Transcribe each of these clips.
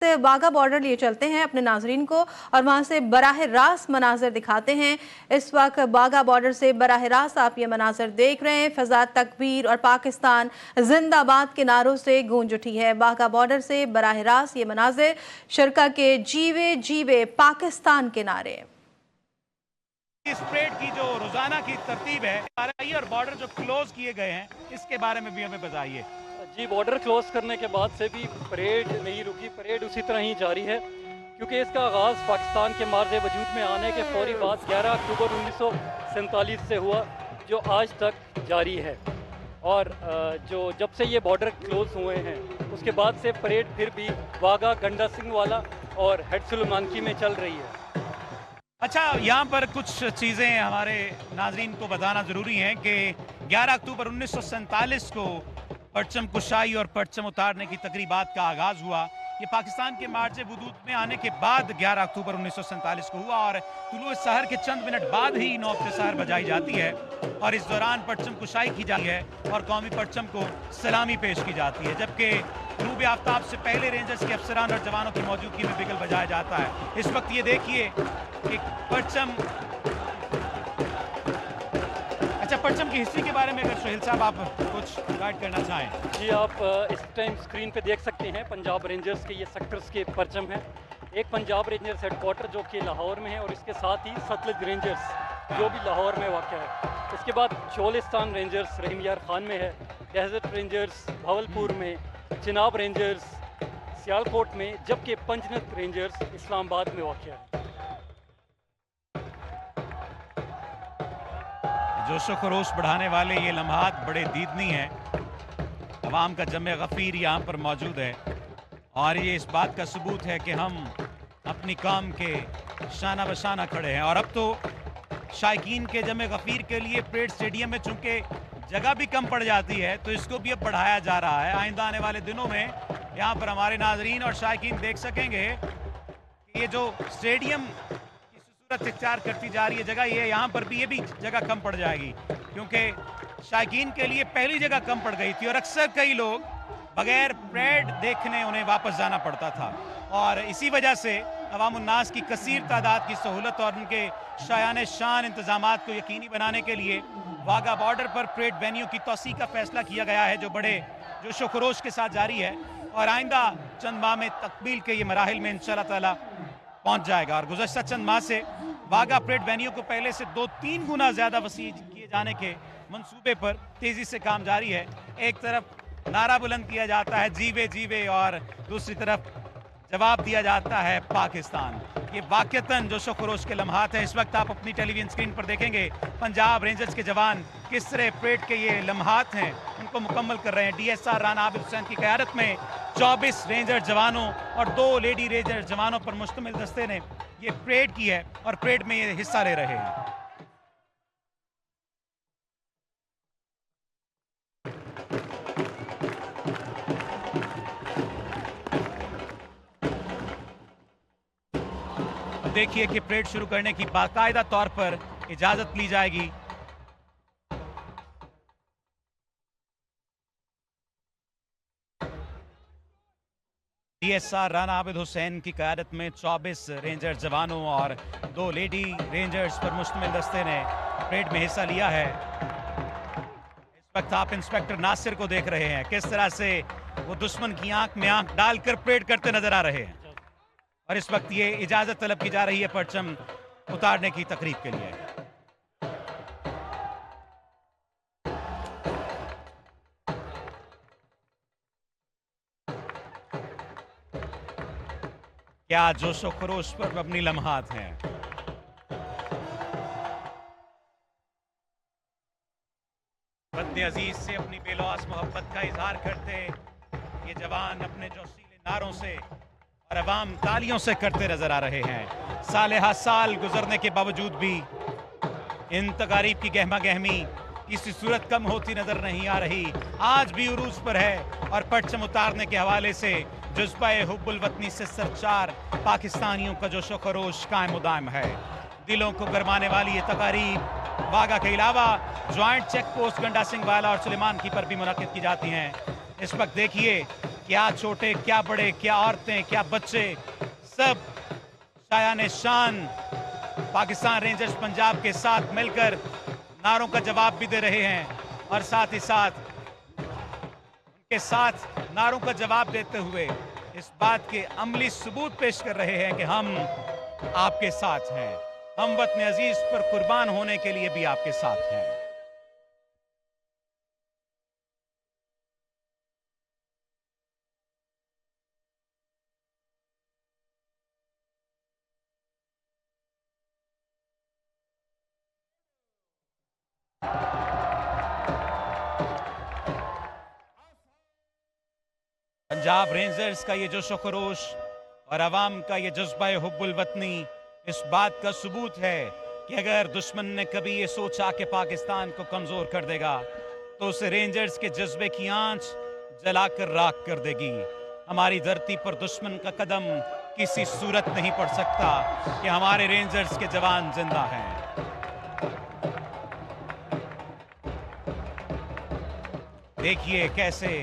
से वाघा बॉर्डर लिए चलते हैं अपने नाजरीन को और वहां से बराह रास्त मनाजर दिखाते हैं। इस वक्त वाघा बॉर्डर से बराह रास्त आप ये मनाजर देख रहे हैं। फजा तकबीर और पाकिस्तान जिंदाबाद के नारों से गूंज उठी है। वाघा बॉर्डर से बराह रास्त ये मनाजिर शरका के जीवे जीवे पाकिस्तान के नारे। इस परेड की जो रोजाना की तरतीब है और बॉर्डर जो क्लोज किए गए हैं इसके बारे में भी हमें बताइए। जी, बॉर्डर क्लोज करने के बाद से भी परेड नहीं रुकी, परेड उसी तरह ही जारी है क्योंकि इसका आगाज़ पाकिस्तान के मार्ज वजूद में आने के फौरी बाद 11 अक्टूबर 1947 से हुआ, जो आज तक जारी है। और जब से ये बॉर्डर क्लोज हुए हैं उसके बाद से परेड फिर भी वाघा, गंडा सिंह वाला और हेडसुलेमानकी में चल रही है। अच्छा, यहाँ पर कुछ चीज़ें हमारे नाजरीन को बताना ज़रूरी है कि 11 अक्टूबर 1947 को परचम कुशाई और परचम उतारने की तकरीबात का आगाज़ हुआ। ये पाकिस्तान के मार्ज वजूद में आने के बाद 11 अक्टूबर 1947 को हुआ और तुलुए सहर के चंद मिनट बाद ही नौबत सहर बजाई जाती है और इस दौरान परचम कुशाई की जाती है और कौमी परचम को सलामी पेश की जाती है, जबकि ग़ुरूब आफ्ताब से पहले रेंजर्स के अफसरान और जवानों की मौजूदगी में बिगल बजाया जाता है। इस वक्त ये देखिए कि परचम, अच्छा, परचम की हिस्ट्री के बारे में अगर सोहेल साहब आप कुछ गाइड करना चाहें। जी, आप इस टाइम स्क्रीन पे देख सकते हैं पंजाब रेंजर्स के ये सेक्टर्स के परचम हैं। एक पंजाब रेंजर्स हेडक्वार्टर जो कि लाहौर में है और इसके साथ ही सतलज रेंजर्स जो भी लाहौर में वाक़ है। इसके बाद चोलिस्तान रेंजर्स रहीम यार खान में है, डेजर्ट रेंजर्स भावलपुर में, चिनाब रेंजर्स सियालकोट में, जबकि पंजनत रेंजर्स इस्लामाबाद में वाक़ है। जोशो खरोश बढ़ाने वाले ये लम्हात बड़े दीदनी हैं। अवाम का जमे गफ़ीर यहाँ पर मौजूद है और ये इस बात का सबूत है कि हम अपनी कौम के शाना बशाना खड़े हैं। और अब तो शायकीन के जमे गफ़ीर के लिए परेड स्टेडियम में चूँकि जगह भी कम पड़ जाती है तो इसको भी अब बढ़ाया जा रहा है। आइंदा आने वाले दिनों में यहाँ पर हमारे नाजरीन और शायकीन देख सकेंगे कि ये जो स्टेडियम इख्तियार करती जा रही है जगह, ये यहाँ पर भी ये भी जगह कम पड़ जाएगी क्योंकि शायकीन के लिए पहली जगह कम पड़ गई थी और अक्सर कई लोग बगैर परेड देखने उन्हें वापस जाना पड़ता था। और इसी वजह से अवाम उन्नास की कसीर तादाद की सहूलत और उनके शायान शान इंतजामात को यकीनी बनाने के लिए वाघा बॉर्डर पर परेड वेन्यू की तोसी का फैसला किया गया है, जो बड़े जोशो खरोश के साथ जारी है और आइंदा चंद माह में तकमील के ये मराहिल में इंशाअल्लाह ताला पहुंच जाएगा। और गुज़श्ता चंद माह से वाघा परेड वेन्यू को पहले से 2-3 गुना ज़्यादा वसी किए जाने के मंसूबे पर तेज़ी से काम जारी है। एक तरफ नारा बुलंद किया जाता है जीवे जीवे और दूसरी तरफ जवाब दिया जाता है पाकिस्तान। ये वाक़तन जोशो खरोश के लम्हात हैं। इस वक्त आप अपनी टेलीविजन स्क्रीन पर देखेंगे पंजाब रेंजर्स के जवान किस तरह परेड के ये लम्हात हैं उनको मुकम्मल कर रहे हैं। DSR राना आबिद हुसैन की क़यादत में 24 रेंजर जवानों और 2 लेडी रेंजर जवानों पर मुश्तमिल दस्ते ने ये परेड की है और परेड में ये हिस्सा ले रहे हैं। देखिए कि परेड शुरू करने की बाकायदा तौर पर इजाजत ली जाएगी। DSR राना आबिद हुसैन की क़यादत में 24 रेंजर जवानों और 2 लेडी रेंजर्स पर मुश्तमिल दस्ते ने परेड में हिस्सा लिया है। इस वक्त आप इंस्पेक्टर नासिर को देख रहे हैं किस तरह से वो दुश्मन की आंख में आंख डालकर परेड करते नजर आ रहे हैं और इस वक्त ये इजाजत तलब की जा रही है परचम उतारने की तकरीब के लिए। क्या जोशो खरोश पर अपनी लम्हात हैं। वतन अजीज से अपनी बेलौस मोहब्बत का इजहार करते ये जवान अपने जोशीले नारों से और अवाम तालियों से करते नजर आ रहे हैं। साल साल गुजरने के बावजूद भी इन तकारीब की गहमा गहमी किसी सूरत कम होती नजर नहीं आ रही। आज भी उरूज पर है और परचम उतारने के हवाले से जज्बा-ए हुब्बुल वतनी से सरचार पाकिस्तानियों का जोशो खरोश कायम उदायम है। दिलों को गरमाने वाली ये तकारीब वाघा के अलावा ज्वाइंट चेक पोस्ट गंडा सिंह वाला और सुलेमान की पर भी मुनक्किद की जाती हैं। इस वक्त देखिए क्या छोटे, क्या बड़े, क्या औरतें, क्या बच्चे, सब शायान शान पाकिस्तान रेंजर्स पंजाब के साथ मिलकर नारों का जवाब भी दे रहे हैं और साथ ही साथ उनके साथ नारों का जवाब देते हुए इस बात के अमली सबूत पेश कर रहे हैं कि हम आपके साथ हैं, हम वतन अजीज पर कुर्बान होने के लिए भी आपके साथ हैं। पंजाब रेंजर्स का ये जोश खरोश और अवाम का ये जज्बा हुब्बुल वतनी इस बात का सबूत है कि अगर दुश्मन ने कभी ये सोचा कि पाकिस्तान को कमजोर कर देगा तो उसे रेंजर्स के जज्बे की आंच जलाकर राख कर देगी। हमारी धरती पर दुश्मन का कदम किसी सूरत नहीं पड़ सकता कि हमारे रेंजर्स के जवान जिंदा हैं। देखिए कैसे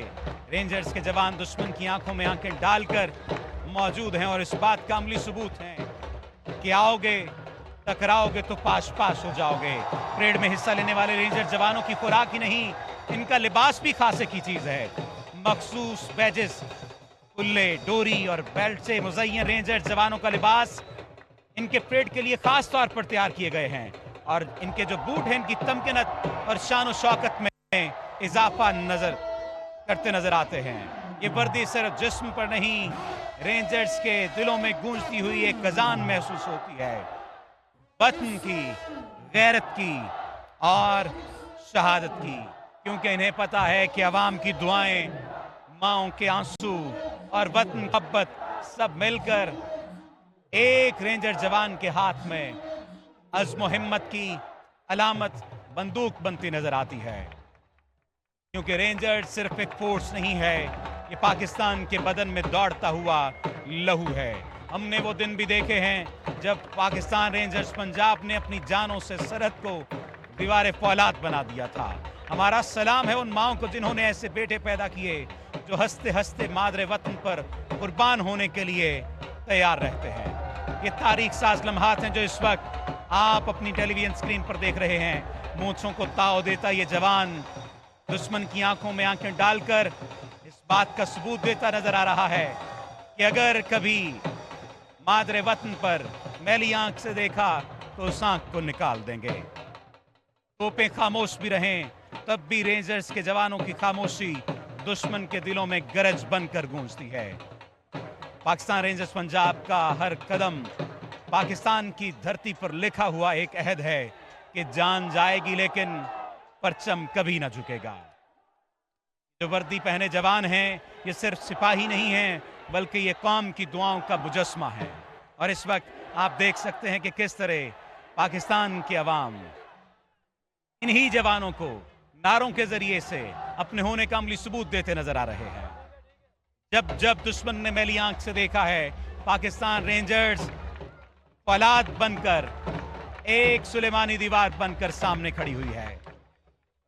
रेंजर्स के जवान दुश्मन की आंखों में आंखें डालकर मौजूद हैं और इस बात का अमली सबूत है कि आओगे टकराओगे तो पाश पाश हो जाओगे। परेड में हिस्सा लेने वाले रेंजर जवानों की खुराक ही नहीं, इनका लिबास भी खासे की चीज है। मखसूस बैजेस, कुल्ले, डोरी और बेल्ट से मुज़य्यन रेंजर जवानों का लिबास इनके परेड के लिए खास तौर पर तैयार किए गए हैं और इनके जो बूट हैं इनकी तमकीनत और शान और शौकत में इजाफा करते नजर आते हैं। ये वर्दी सिर्फ जिस्म पर नहीं, रेंजर्स के दिलों में गूंजती हुई एक अजान महसूस होती है, वतन की, गैरत की और शहादत की, क्योंकि इन्हें पता है कि अवाम की दुआएं, माओं के आंसू और वतन मोहब्बत सब मिलकर एक रेंजर जवान के हाथ में अज़्म हिम्मत की अलामत बंदूक बनती नजर आती है। क्योंकि रेंजर्स सिर्फ एक फोर्स नहीं है, ये पाकिस्तान के बदन में दौड़ता हुआ लहू है। हमने वो दिन भी देखे हैं जब पाकिस्तान रेंजर्स पंजाब ने अपनी जानों से सरहद को दीवार फौलाद बना दिया था। हमारा सलाम है उन माओं को जिन्होंने ऐसे बेटे पैदा किए जो हंसते हंसते मादरे वतन पर कुर्बान होने के लिए तैयार रहते हैं। ये तारीख साज लम्हात हैं जो इस वक्त आप अपनी टेलीविजन स्क्रीन पर देख रहे हैं। मूंछों को ताव देता ये जवान दुश्मन की आंखों में आंखें डालकर इस बात का सबूत देता नजर आ रहा है कि अगर कभी मादरे वतन पर मैली आंख से देखा तो उस आंख को निकाल देंगे। तोपें खामोश भी रहें तब भी रेंजर्स के जवानों की खामोशी दुश्मन के दिलों में गरज बनकर गूंजती है। पाकिस्तान रेंजर्स पंजाब का हर कदम पाकिस्तान की धरती पर लिखा हुआ एक अहद है कि जान जाएगी लेकिन परचम कभी ना झुकेगा। जो वर्दी पहने जवान हैं ये सिर्फ सिपाही नहीं हैं बल्कि ये कौम की दुआओं का मुजस्मा है। और इस वक्त आप देख सकते हैं कि किस तरह पाकिस्तान की आवाम इन्हीं जवानों को नारों के जरिए से अपने होने का अमली सबूत देते नजर आ रहे हैं। जब जब दुश्मन ने मैली आंख से देखा है पाकिस्तान रेंजर्स फौलाद बनकर एक सुलेमानी दीवार बनकर सामने खड़ी हुई है।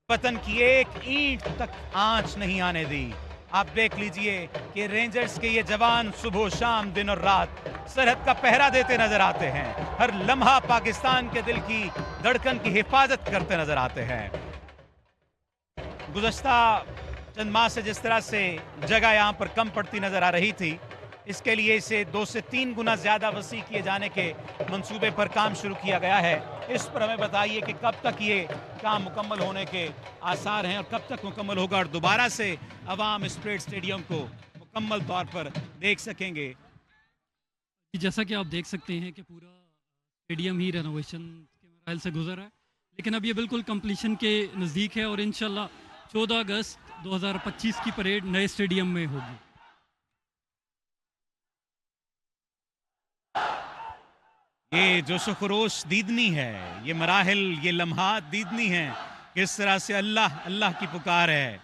वतन की एक ईंट तक आंच नहीं आने दी। आप देख लीजिए कि रेंजर्स के ये जवान सुबह शाम दिन और रात सरहद का पहरा देते नजर आते हैं। हर लम्हा पाकिस्तान के दिल की धड़कन की हिफाजत करते नजर आते हैं। गुज़श्ता चंद माह से जिस तरह से जगह यहाँ पर कम पड़ती नजर आ रही थी, इसके लिए इसे 2 से 3 गुना ज्यादा वसी किए जाने के मंसूबे पर काम शुरू किया गया है। इस पर हमें बताइए कि कब तक ये काम मुकम्मल होने के आसार हैं और कब तक मुकम्मल होगा और दोबारा से अवाम इस परेड स्टेडियम को मुकम्मल तौर पर देख सकेंगे। जैसा कि आप देख सकते हैं कि पूरा स्टेडियम ही रेनोवेशन के मराइल से गुजरा है, लेकिन अब ये बिल्कुल कंप्लीशन के नज़दीक है और इंशाल्लाह 14 अगस्त 2025 की परेड नए स्टेडियम में होगी। ये जोश खरोश दीदनी है, ये मराहिल, ये लम्हात दीदनी है किस तरह से अल्लाह अल्लाह की पुकार है।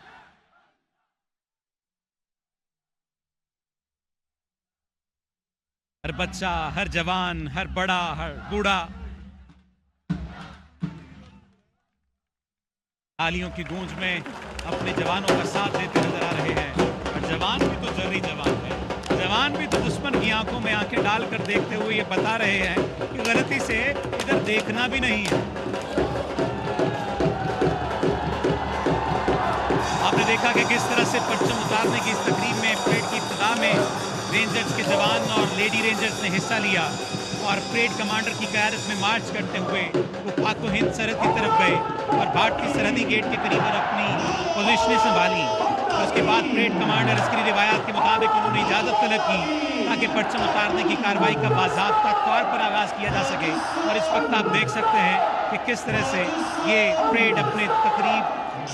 हर बच्चा, हर जवान, हर बड़ा, हर बूढ़ा तालियों की गूंज में अपने जवानों का साथ देते नजर आ रहे हैं और जवान भी तो वही जवान है। जवान भी तो दुश्मन की आंखों में आंखें डालकर देखते हुए ये बता रहे हैं कि गलती से इधर देखना भी नहीं है। आपने देखा कि किस तरह से परचम उतारने की इस तकरीब में परेड की इब्तिदा में रेंजर्स के जवान और लेडी रेंजर्स ने हिस्सा लिया और परेड कमांडर की क़यादत में मार्च करते हुए वो पाक हिंद सरहद की तरफ गए और भारतीय सरहदी गेट के करीब अपनी पोजीशनें संभाली। उसके बाद परेड कमांडर अस्करी रिवायात के मुताबिक उन्होंने इजाज़त तलब की ताकि परचम उतारने की कार्रवाई का बाज़ाब्ता तौर पर आगाज़ किया जा सके। और इस वक्त आप देख सकते हैं कि किस तरह से ये परेड अपने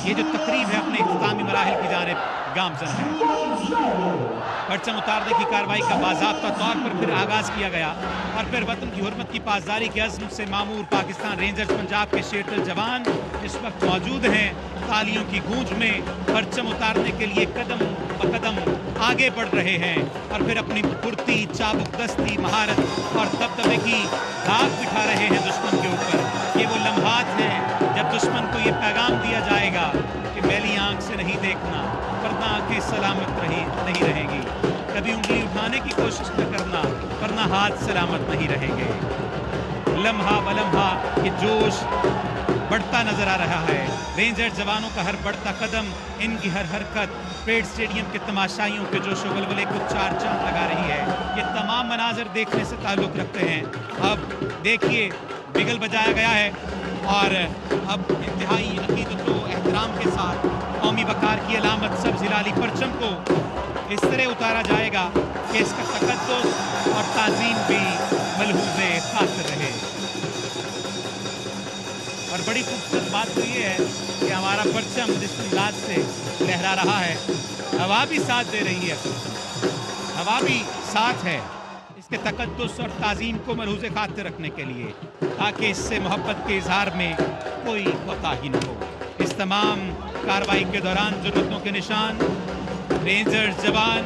ये जो तकरीब है अपने इख्तितामी मराहिल की जानिब गामज़न है। परचम उतारने की कार्रवाई का बाज़ाब्ता तौर पर फिर आगाज़ किया गया और फिर वतन की हुर्मत की पासदारी के अज़्म से मामूर पाकिस्तान रेंजर्स पंजाब के शेरदिल जवान इस वक्त मौजूद हैं। तालियों की गूंज में परचम उतारने के लिए कदम ब कदम आगे बढ़ रहे हैं और फिर अपनी फुर्ती, चाबुक दस्ती, महारत और दबदबे की दाग बिठा रहे हैं दुश्मन के ऊपर। ये वो लम्हात हैं जब दुश्मन को ये पैगाम दिया जाएगा कि मैली आंख से नहीं देखना वरना आंखें सलामत नहीं रहेंगी। कभी उंगली उठाने की कोशिश न करना वरना हाथ सलामत नहीं रहेंगे। लम्हा ब लम्हा ये जोश बढ़ता नजर आ रहा है। रेंजर जवानों का हर बढ़ता कदम, इनकी हर हरकत परेड स्टेडियम के तमाशाइयों के जोश व वलवले को चार चांद लगा रही है। ये तमाम मनाजर देखने से ताल्लुक़ रखते हैं। अब देखिए बिगल बजाया गया है और अब इंतहाई अकीदत व एहतराम के साथ कौमी वक़ार की अलामत सब्ज़ हिलाली परचम को इस तरह उतारा जाएगा कि इसका तक़द्दुस और ताज़ीम भी मलहूज़े खातिर रहे। और बड़ी खूबसूरत बात तो ये है कि हमारा परचम जिस अंदाज से लहरा रहा है, हवा भी साथ दे रही है, हवा भी साथ है इसके तक़द्दुस और ताज़ीम को मलहूज़े खातिर रखने के लिए, ताकि इससे मोहब्बत के इज़हार में कोई कोताही न हो। इस तमाम कार्रवाई के दौरान ज़रूरतों के निशान रेंजर्स जवान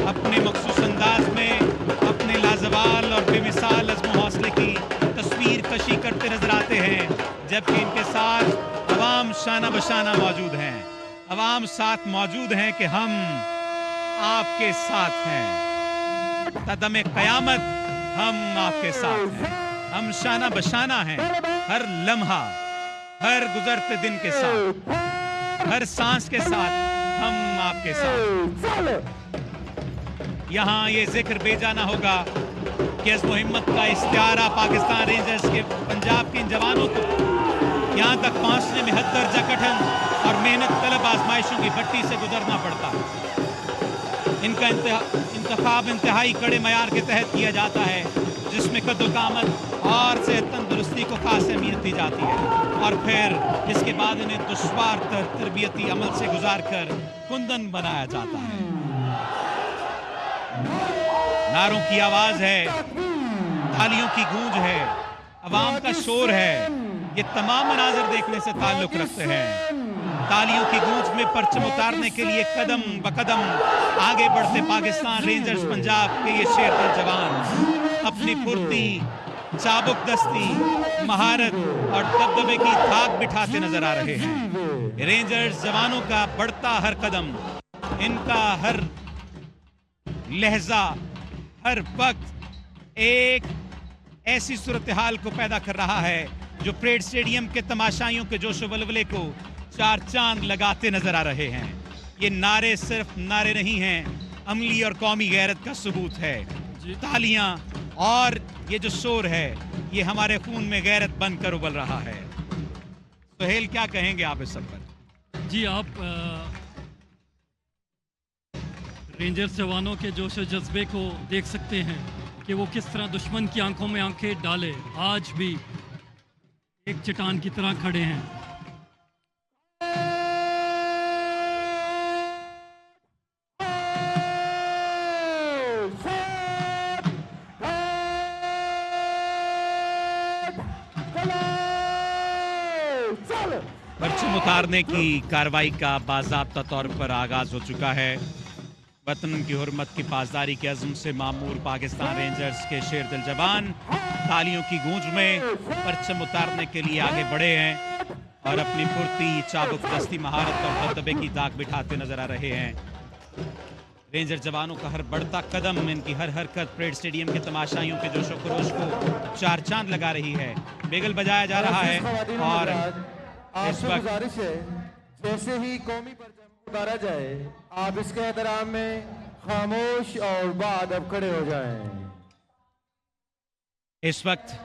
अपने मखसूस अंदाज में अपने लाजवाल और बेमिसाल अज़्म हौसले की तस्वीर कशी करते नजर आते हैं, जबकि इनके साथ अवाम शाना बशाना मौजूद हैं। अवाम साथ मौजूद हैं कि हम आपके साथ हैं, कदम क़यामत हम आपके साथ हैं, हम शाना बशाना हैं हर लम्हा, हर गुजरते दिन के साथ, हर सांस के साथ हम आपके साथ। यहाँ ये जिक्र बेजाना होगा कि इस हिम्मत का इस्तियारा पाकिस्तान रेंजर्स के पंजाब के इन जवानों को यहाँ तक पहुँचने में हद दर्जा कठिन और मेहनत तलब आजमाइशों की भट्टी से गुजरना पड़ता है। इनका इंतखाब इंतहाई कड़े मयार के तहत किया जाता है, जिसमें कद्दो-कामत और सेहत तंदुरुस्ती को खास अहमियत दी जाती है और फिर इसके बाद इन्हें दुश्वार तरबियती अमल से गुजार कर कुंदन बनाया जाता है। नारों की आवाज है, तालियों की गूंज है, अवाम का शोर है, ये तमाम मनाजिर देखने से ताल्लुक रखते हैं। तालियों की गूंज में परचम उतारने के लिए कदम ब कदम आगे बढ़ते पाकिस्तान रेंजर्स पंजाब के ये शेरदिल जवान अपनी फुर्ती, चाबुक दस्ती, महारत और दबदबे की धाक बिठाते नजर आ रहे हैं। रेंजर्स जवानों का बढ़ता हर कदम, इनका हर लहजा, हर वक्त एक ऐसी सूरत हाल को पैदा कर रहा है जो परेड स्टेडियम के तमाशाइयों के जोश वलवले को चार चांद लगाते नजर आ रहे हैं। ये नारे सिर्फ नारे नहीं हैं, अमली और कौमी गैरत का सबूत है। तालियां और ये जो शोर है, ये हमारे खून में गैरत बनकर उबल रहा है। सुहेल, क्या कहेंगे आप इस सब पर? जी, आप रेंजर्स जवानों के जोश और जज्बे को देख सकते हैं कि वो किस तरह दुश्मन की आंखों में आंखें डाले आज भी एक चट्टान की तरह खड़े हैं। परचम उतारने की कार्रवाई का बाज़ाब्ता तौर पर आगाज हो चुका है। वतन की हुर्मत की पासदारी के अज़्म से मामूर पाकिस्तान रेंजर्स के शेरदिल जवान तालियों की गूंज में परचम उतारने के लिए आगे बढ़े हैं और अपनी फुर्ती, चाबुक दस्ती, महारत और दबदबे की दाग बिठाते नजर आ रहे हैं। रेंजर जवानों का हर बढ़ता कदम, इनकी हर हरकत परेड स्टेडियम के तमाशाइयों के जोशो खरोश को चार चांद लगा रही है। बिगल बजाया जा रहा है और इस वक्त गुजारिश है जैसे ही कौमी परचम उतारा जाए आप इसके एहतराम में खामोश और बाअदब खड़े हो जाएं। इस वक्त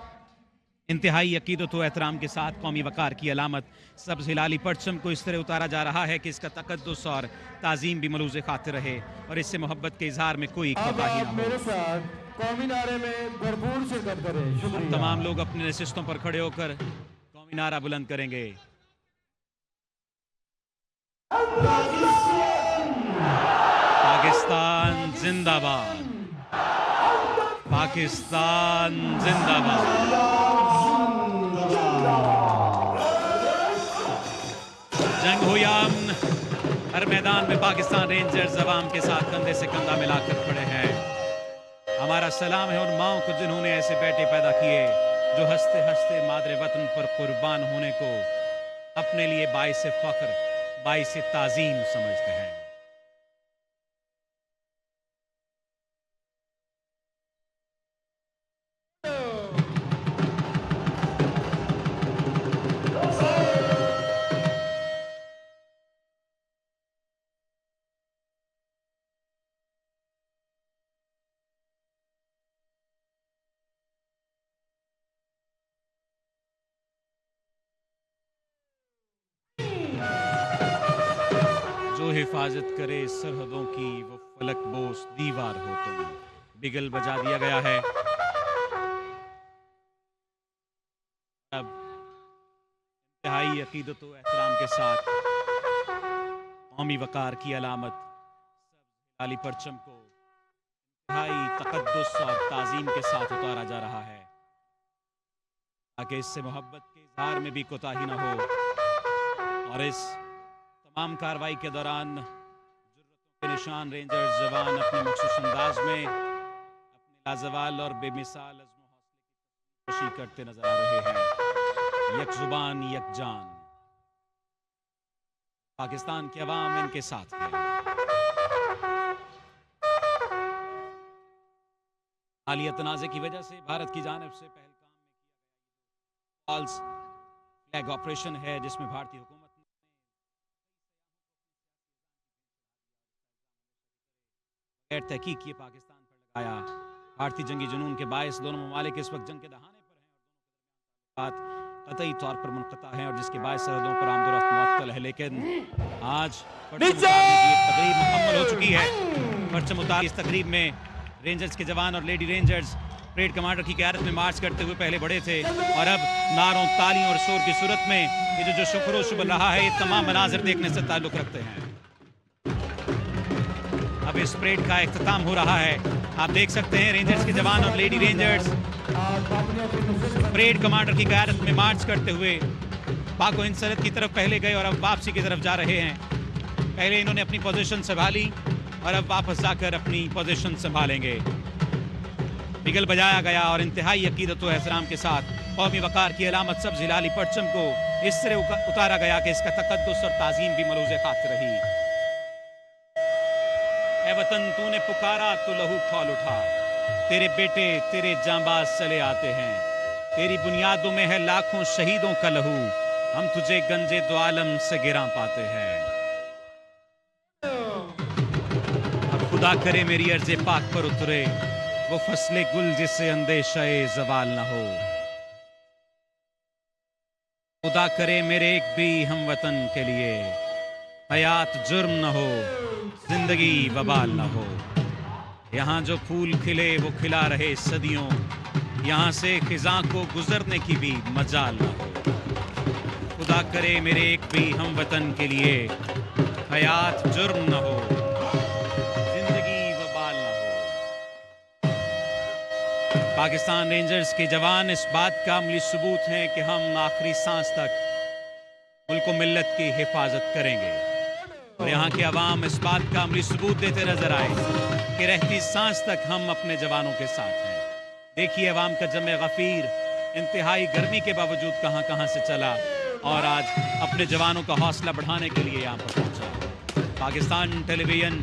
इंतहाई अकीदत व एहतराम के साथ कौमी वकार की अलामत सब्ज़ हिलाली परचम को इस तरह उतारा जा रहा है कि इसका तकद्दुस और ताज़ीम भी मलूज़ खातिर रहे और इससे मोहब्बत के इजहार में कोई अब कोताही आप न हो। मेरे साथ कौमी नारे में भरपूर शिरकत करें। शुक्रिया। तमाम लोग अपने नशिस्तों पर खड़े होकर कौमी नारा बुलंद करेंगे। पाकिस्तान जिंदाबाद, पाकिस्तान जिंदाबाद। जंग हो या अमन, हर मैदान में पाकिस्तान रेंजर्स अवाम के साथ कंधे से कंधा मिलाकर खड़े हैं। हमारा सलाम है उन माओं को जिन्होंने ऐसे बेटे पैदा किए जो हंसते हंसते मादरे वतन पर कुर्बान होने को अपने लिए बाइस फख्र, बाइस ताजीम समझते हैं। जो हिफाजत करे सरहदों की वो फलक बोस दीवार हो तुम। बिगल बजा दिया गया है। अब इंतहाई अकीदत व एहतराम के साथ कौमी वकार की अलामत हिलाली परचम को इंतहाई तकद्दुस और ताजीम के साथ उतारा जा रहा है ताकि इससे मोहब्बत के इजहार में भी कोताही न हो और इस तमाम कार्रवाई के दौरान जुर्रतों के निशान रेंजर्स जवान अपने मखसूस अंदाज में अपने लाजवाल और बेमिसाल अज़्म हौसले की कोशिश करते नजर आ रहे हैं। यक जुबान यक जान, पाकिस्तान के अवाम इनके साथ है। हालिया तनाज़े की वजह से भारत की जानिब से पहलगाम में किया गया फ्लैग ऑपरेशन है जिसमें भारतीय हुकूमत तहकीक किए पाकिस्तान पर लगाया। भारतीय जंगी जुनून के बायस दोनों ममालिक इस वक्त जंग के दहाने पर हैं और कतई तौर पर मुनक़ता हैं और जिसके बायस सरहदों पर आमदोरफ्त मुअत्तल है। लेकिन आज परचम उतारने की एक तकरीब मुकम्मल हो चुकी है। परचम उतार इस तकरीब में रेंजर्स के जवान और लेडी रेंजर्स परेड कमांडर की क़यादत में मार्च करते हुए पहले बढ़े थे और अब नारों, तालियों और शोर की सूरत में ये जो शुक्रोश बन रहा है, ये तमाम मनाजिर देखने से ताल्लुक़ रखते हैं। अब इस परेड का इख्तिताम हो रहा है। आप देख सकते हैं रेंजर्स के जवान और लेडी रेंजर्स परेड कमांडर की क़यादत में मार्च करते हुए पाक हिंद सरहद की तरफ पहले गए और अब वापसी की तरफ जा रहे हैं। पहले इन्होंने अपनी पोजीशन संभाली और अब वापस जाकर अपनी पोजीशन संभालेंगे। बिगल बजाया गया और इंतहाई अकीदत व एहतराम के साथ कौमी वकार की अलामत सब्ज़ हिलाली परचम को इस तरह उतारा गया कि इसका तकद्दुस और ताज़ीम भी मलूज़ खातिर रही। ए वतन तूने पुकारा तो लहू खौल उठा, तेरे बेटे तेरे जांबाज चले आते हैं, तेरी बुनियादों में है लाखों शहीदों का लहू, हम तुझे गंजे दो आलम से गिरा पाते हैं। अब खुदा करे मेरी अर्ज़े पाक पर उतरे वो फसले गुल जिससे अंदेशाए ज़वाल न हो। खुदा करे मेरे एक भी हम वतन के लिए हयात जुर्म न हो, जिंदगी वबाल न हो। यहाँ जो फूल खिले वो खिला रहे सदियों, यहाँ से खिज़ां को गुजरने की भी मजाल न हो। खुदा करे मेरे एक भी हम वतन के लिए हयात जुर्म न हो, जिंदगी वबाल न हो। पाकिस्तान रेंजर्स के जवान इस बात का अमली सबूत हैं कि हम आखिरी सांस तक मुल्क व मिल्लत की हिफाजत करेंगे और यहाँ के अवाम इस बात का अमली सबूत देते नजर आए कि रहती सांस तक हम अपने जवानों के साथ हैं। देखिए अवाम का जमे गफीर इंतहाई गर्मी के बावजूद कहाँ कहाँ से चला और आज अपने जवानों का हौसला बढ़ाने के लिए यहाँ पर पहुँचा। पाकिस्तान टेलीविजन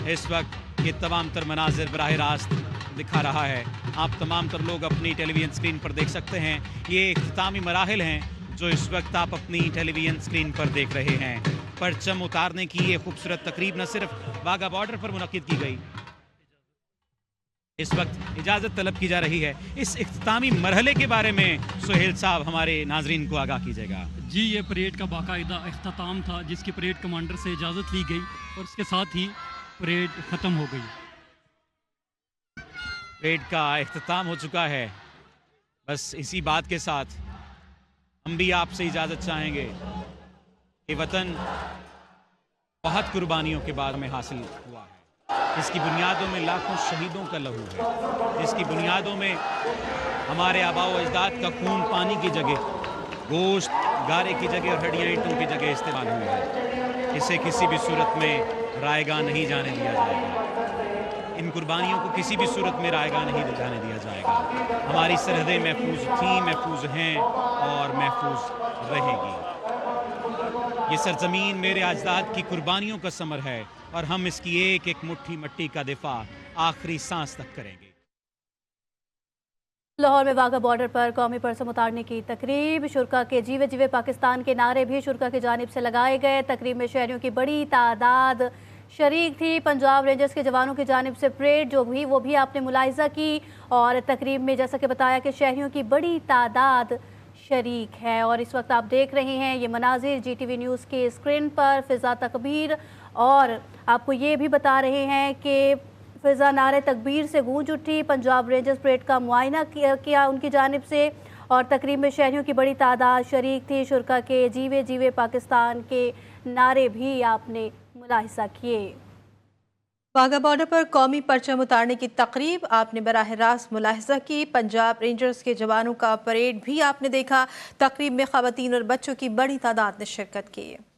इस वक्त ये तमाम तर मनाजिर बराह रास्त दिखा रहा है। आप तमाम तर लोग अपनी टेलीविज़न स्क्रीन पर देख सकते हैं। ये इख्तितामी मराहिल हैं जो इस वक्त आप अपनी टेलीविज़न स्क्रीन पर देख रहे हैं। परचम उतारने की ये खूबसूरत तकरीब न सिर्फ वाघा बॉर्डर पर मुनक्किद की गई, इस वक्त इजाज़त तलब की जा रही है। इस इख्तितामी मरहले के बारे में सुहेल साहब हमारे नाजरीन को आगाह कीजिएगा। जी, ये परेड का बाकायदा इख्तिताम था जिसकी परेड कमांडर से इजाज़त ली गई और उसके साथ ही परेड ख़त्म हो गई। परेड का इख्तिताम हो चुका है। बस इसी बात के साथ हम भी आपसे इजाज़त चाहेंगे कि वतन बहुत कुर्बानियों के बाद में हासिल हुआ है। इसकी बुनियादों में लाखों शहीदों का लहू है। इसकी बुनियादों में हमारे आबाओ अजदाद का खून पानी की जगह, गोश्त गारे की जगह और हड्डियाँ ईंटों की जगह इस्तेमाल हुई है। इसे किसी भी सूरत में रायगा नहीं जाने दिया जाएगा। इन कुर्बानियों को किसी भी सूरत में रायगा नहीं जाने दिया जाएगा। हमारी सरहदें महफूज थीं, महफूज हैं और महफूज रहेगी। ये सरजमीन मेरे अजदाद की कुर्बानियों का समर है और हम इसकी एक एक मुट्ठी मट्टी का दिफा आखिरी सांस तक करेंगे। लाहौर में वाघा बॉर्डर पर कौमी परचम उतारने की तकरीब, शुरका के जीवे जीवे पाकिस्तान के नारे भी शुरका की जानिब से लगाए गए। तकरीब में शहरियों की बड़ी तादाद शरीक थी। पंजाब रेंजर्स के जवानों की जानिब से परेड जो हुई वो भी आपने मुलाहिजा की और तकरीब में जैसा कि बताया कि शहरियों की बड़ी तादाद शरीक है। और इस वक्त आप देख रहे हैं ये मनाजिर GTV न्यूज़ के स्क्रीन पर, फ़िज़ा तकबीर, और आपको ये भी बता रहे हैं कि फ़िज़ा नारे तकबीर से गूंज उठी। पंजाब रेंजर्स परेड का मुआयना किया उनकी जानिब से और तकरीब में शहरियों की बड़ी तादाद शरीक थी। शुरका के जीवे जीवे पाकिस्तान के नारे भी आपने मुलाहिजा किए। वाघा बॉर्डर पर कौमी परचम उतारने की तकरीब आपने बराह रास्त मुलाहिजा की। पंजाब रेंजर्स के जवानों का परेड भी आपने देखा। तकरीब में ख़वातीन और बच्चों की बड़ी तादाद ने शिरकत की।